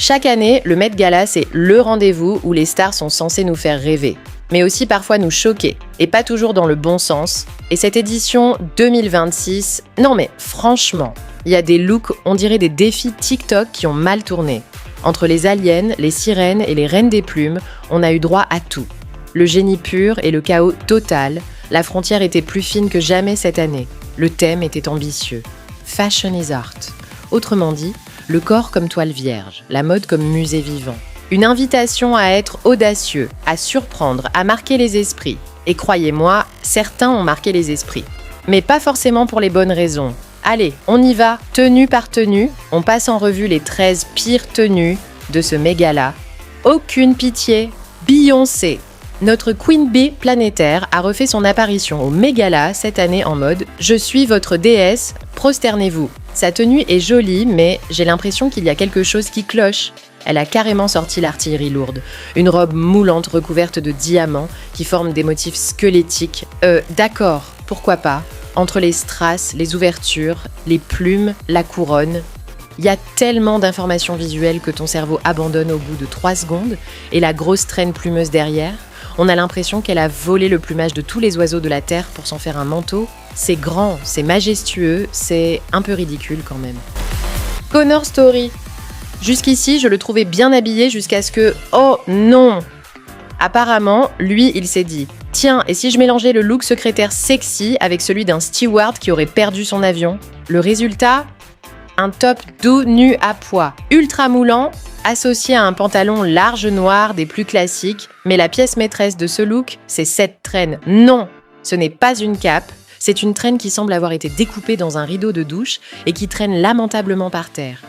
Chaque année, le Met Gala, c'est le rendez-vous où les stars sont censées nous faire rêver, mais aussi parfois nous choquer, et pas toujours dans le bon sens. Et cette édition 2026, non mais franchement, il y a des looks, on dirait des défis TikTok qui ont mal tourné. Entre les aliens, les sirènes et les reines des plumes, on a eu droit à tout. Le génie pur et le chaos total, la frontière était plus fine que jamais cette année. Le thème était ambitieux. Fashion is art. Autrement dit, le corps comme toile vierge, la mode comme musée vivant. Une invitation à être audacieux, à surprendre, à marquer les esprits. Et croyez-moi, certains ont marqué les esprits. Mais pas forcément pour les bonnes raisons. Allez, on y va, tenue par tenue, on passe en revue les 13 pires tenues de ce méga-gala. Aucune pitié, Beyoncé. Notre Queen Bee planétaire a refait son apparition au Met-Gala cette année en mode « Je suis votre déesse, prosternez-vous ». Sa tenue est jolie, mais j'ai l'impression qu'il y a quelque chose qui cloche. Elle a carrément sorti l'artillerie lourde. Une robe moulante recouverte de diamants qui forment des motifs squelettiques. D'accord, pourquoi pas. Entre les strass, les ouvertures, les plumes, la couronne. Il y a tellement d'informations visuelles que ton cerveau abandonne au bout de 3 secondes et la grosse traîne plumeuse derrière. On a l'impression qu'elle a volé le plumage de tous les oiseaux de la Terre pour s'en faire un manteau. C'est grand, c'est majestueux, c'est un peu ridicule quand même. Connor Story. Jusqu'ici, je le trouvais bien habillé jusqu'à ce que... Oh non! Apparemment, lui, il s'est dit « Tiens, et si je mélangeais le look secrétaire sexy avec celui d'un steward qui aurait perdu son avion ?» Le résultat ? Un top dos nu à pois, ultra moulant, associé à un pantalon large noir des plus classiques. Mais la pièce maîtresse de ce look, c'est cette traîne. Non, ce n'est pas une cape, c'est une traîne qui semble avoir été découpée dans un rideau de douche et qui traîne lamentablement par terre.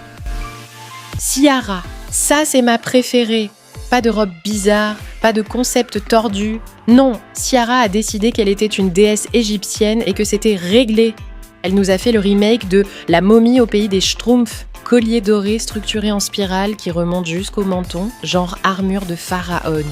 Ciara, ça c'est ma préférée. Pas de robe bizarre, pas de concept tordu. Non, Ciara a décidé qu'elle était une déesse égyptienne et que c'était réglé. Elle nous a fait le remake de La momie au pays des Schtroumpfs. Collier doré structuré en spirale qui remonte jusqu'au menton, genre armure de pharaon.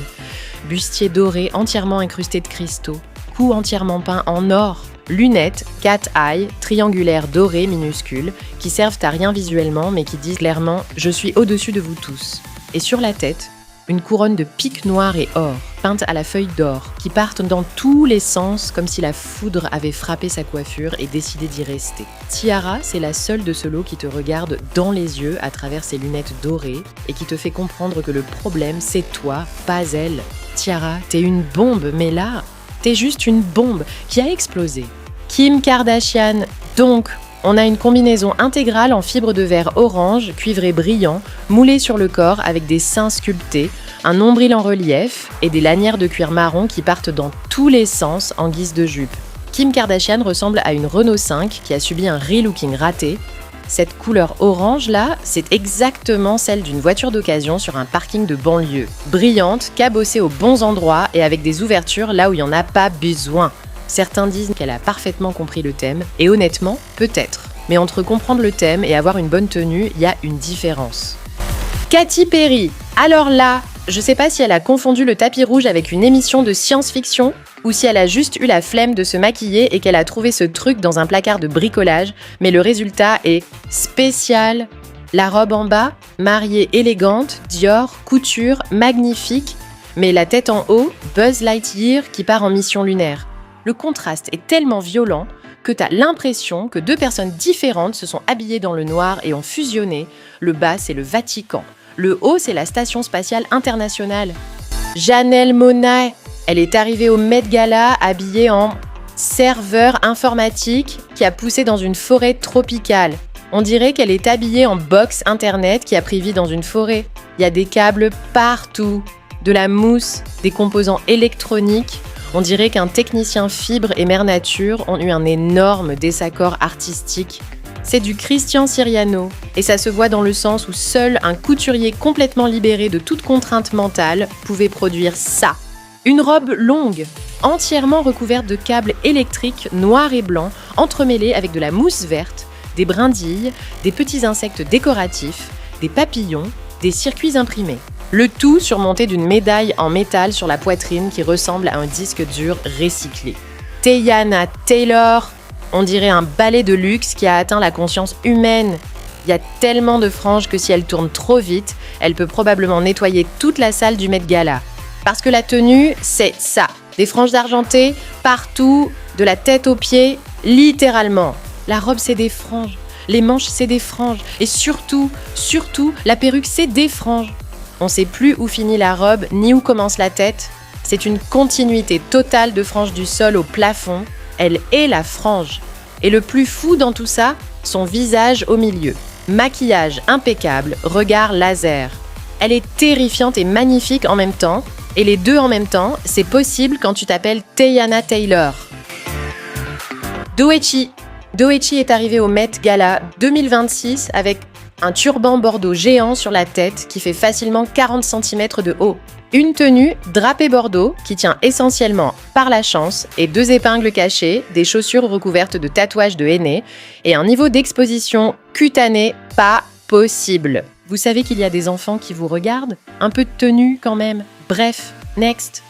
Bustier doré entièrement incrusté de cristaux. Cou entièrement peint en or. Lunettes, cat eye, triangulaires dorées minuscules, qui servent à rien visuellement mais qui disent clairement « Je suis au-dessus de vous tous ». Et sur la tête, une couronne de piques noires et or, peinte à la feuille d'or, qui partent dans tous les sens comme si la foudre avait frappé sa coiffure et décidé d'y rester. Ciara, c'est la seule de ce lot qui te regarde dans les yeux à travers ses lunettes dorées et qui te fait comprendre que le problème, c'est toi, pas elle. Ciara, t'es une bombe, mais là, t'es juste une bombe qui a explosé. Kim Kardashian, donc, on a une combinaison intégrale en fibre de verre orange, cuivré brillant, moulée sur le corps avec des seins sculptés, un nombril en relief et des lanières de cuir marron qui partent dans tous les sens en guise de jupe. Kim Kardashian ressemble à une Renault 5 qui a subi un relooking raté. Cette couleur orange là, c'est exactement celle d'une voiture d'occasion sur un parking de banlieue. Brillante, cabossée aux bons endroits et avec des ouvertures là où il n'y en a pas besoin. Certains disent qu'elle a parfaitement compris le thème, et honnêtement, peut-être. Mais entre comprendre le thème et avoir une bonne tenue, il y a une différence. Katy Perry. Alors là, je sais pas si elle a confondu le tapis rouge avec une émission de science-fiction, ou si elle a juste eu la flemme de se maquiller et qu'elle a trouvé ce truc dans un placard de bricolage, mais le résultat est spécial. La robe en bas, mariée élégante, Dior, couture, magnifique, mais la tête en haut, Buzz Lightyear qui part en mission lunaire. Le contraste est tellement violent que t'as l'impression que 2 personnes différentes se sont habillées dans le noir et ont fusionné. Le bas, c'est le Vatican. Le haut, c'est la Station Spatiale Internationale. Janelle Monáe, elle est arrivée au Met Gala habillée en serveur informatique qui a poussé dans une forêt tropicale. On dirait qu'elle est habillée en box internet qui a pris vie dans une forêt. Il y a des câbles partout, de la mousse, des composants électroniques. On dirait qu'un technicien fibre et mère nature ont eu un énorme désaccord artistique. C'est du Christian Siriano, et ça se voit dans le sens où seul un couturier complètement libéré de toute contrainte mentale pouvait produire ça. Une robe longue, entièrement recouverte de câbles électriques noirs et blancs, entremêlés avec de la mousse verte, des brindilles, des petits insectes décoratifs, des papillons, des circuits imprimés. Le tout surmonté d'une médaille en métal sur la poitrine qui ressemble à un disque dur recyclé. Teyana Taylor, on dirait un balai de luxe qui a atteint la conscience humaine. Il y a tellement de franges que si elle tourne trop vite, elle peut probablement nettoyer toute la salle du Met Gala. Parce que la tenue, c'est ça. Des franges argentées partout, de la tête aux pieds, littéralement. La robe, c'est des franges. Les manches, c'est des franges. Et surtout, la perruque, c'est des franges. On sait plus où finit la robe, ni où commence la tête. C'est une continuité totale de franges du sol au plafond. Elle est la frange. Et le plus fou dans tout ça, son visage au milieu. Maquillage impeccable, regard laser. Elle est terrifiante et magnifique en même temps. Et les deux en même temps, c'est possible quand tu t'appelles Teyana Taylor. Doechii est arrivée au Met Gala 2026 avec un turban bordeaux géant sur la tête qui fait facilement 40 cm de haut. Une tenue drapée bordeaux qui tient essentiellement par la chance et 2 épingles cachées, des chaussures recouvertes de tatouages de henné et un niveau d'exposition cutanée pas possible. Vous savez qu'il y a des enfants qui vous regardent? Un peu de tenue quand même. Bref, next.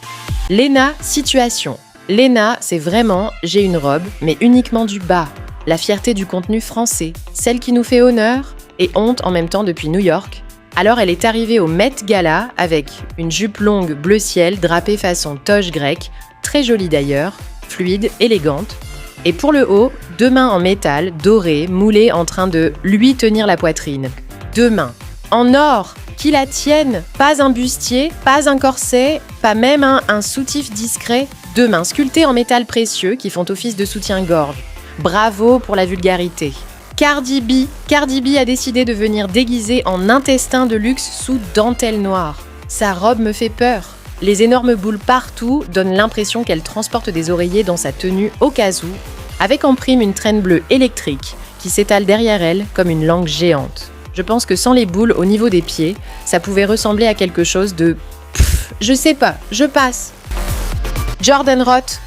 Léna, situation. Léna, c'est vraiment « j'ai une robe, mais uniquement du bas ». La fierté du contenu français, celle qui nous fait honneur et honte en même temps depuis New York. Alors elle est arrivée au Met Gala avec une jupe longue bleu ciel drapée façon toge grecque, très jolie d'ailleurs, fluide, élégante. Et pour le haut, 2 mains en métal, dorées, moulées en train de lui tenir la poitrine. 2 mains. En or, qui la tiennent. Pas un bustier, pas un corset, pas même un soutif discret. 2 mains sculptées en métal précieux qui font office de soutien-gorge. Bravo pour la vulgarité. Cardi B a décidé de venir déguisée en intestin de luxe sous dentelle noire. Sa robe me fait peur. Les énormes boules partout donnent l'impression qu'elle transporte des oreillers dans sa tenue au cas où, avec en prime une traîne bleue électrique qui s'étale derrière elle comme une langue géante. Je pense que sans les boules au niveau des pieds, ça pouvait ressembler à quelque chose de... je sais pas, je passe. Jordan Roth.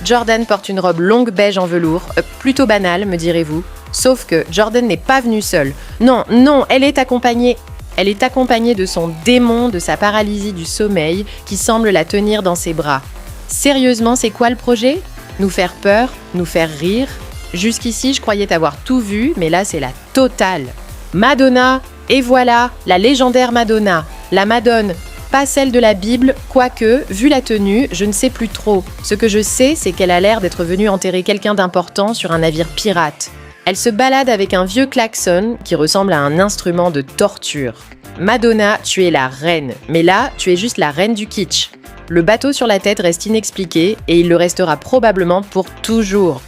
Jordan porte une robe longue beige en velours, plutôt banale, me direz-vous. Sauf que Jordan n'est pas venue seule. Non, elle est accompagnée. Elle est accompagnée de son démon, de sa paralysie du sommeil, qui semble la tenir dans ses bras. Sérieusement, c'est quoi le projet? Nous faire peur, nous faire rire? Jusqu'ici, je croyais avoir tout vu, mais là, c'est la totale. Madonna, et voilà, la légendaire Madonna. La Madone, pas celle de la Bible, quoique, vu la tenue, je ne sais plus trop. Ce que je sais, c'est qu'elle a l'air d'être venue enterrer quelqu'un d'important sur un navire pirate. Elle se balade avec un vieux klaxon qui ressemble à un instrument de torture. Madonna, tu es la reine, mais là, tu es juste la reine du kitsch. Le bateau sur la tête reste inexpliqué et il le restera probablement pour toujours.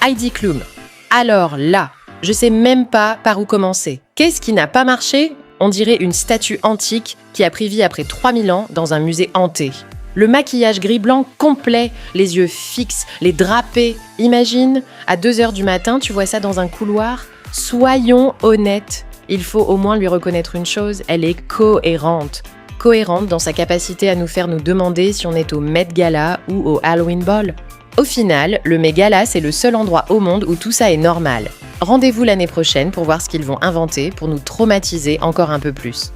Heidi Klum. Alors là, je sais même pas par où commencer. Qu'est-ce qui n'a pas marché? On dirait une statue antique qui a pris vie après 3000 ans dans un musée hanté. Le maquillage gris-blanc complet, les yeux fixes, les drapés. Imagine, à 2h du matin, tu vois ça dans un couloir. Soyons honnêtes. Il faut au moins lui reconnaître une chose, elle est cohérente. Cohérente dans sa capacité à nous faire nous demander si on est au Met Gala ou au Halloween Ball. Au final, le Met Gala, c'est le seul endroit au monde où tout ça est normal. Rendez-vous l'année prochaine pour voir ce qu'ils vont inventer pour nous traumatiser encore un peu plus.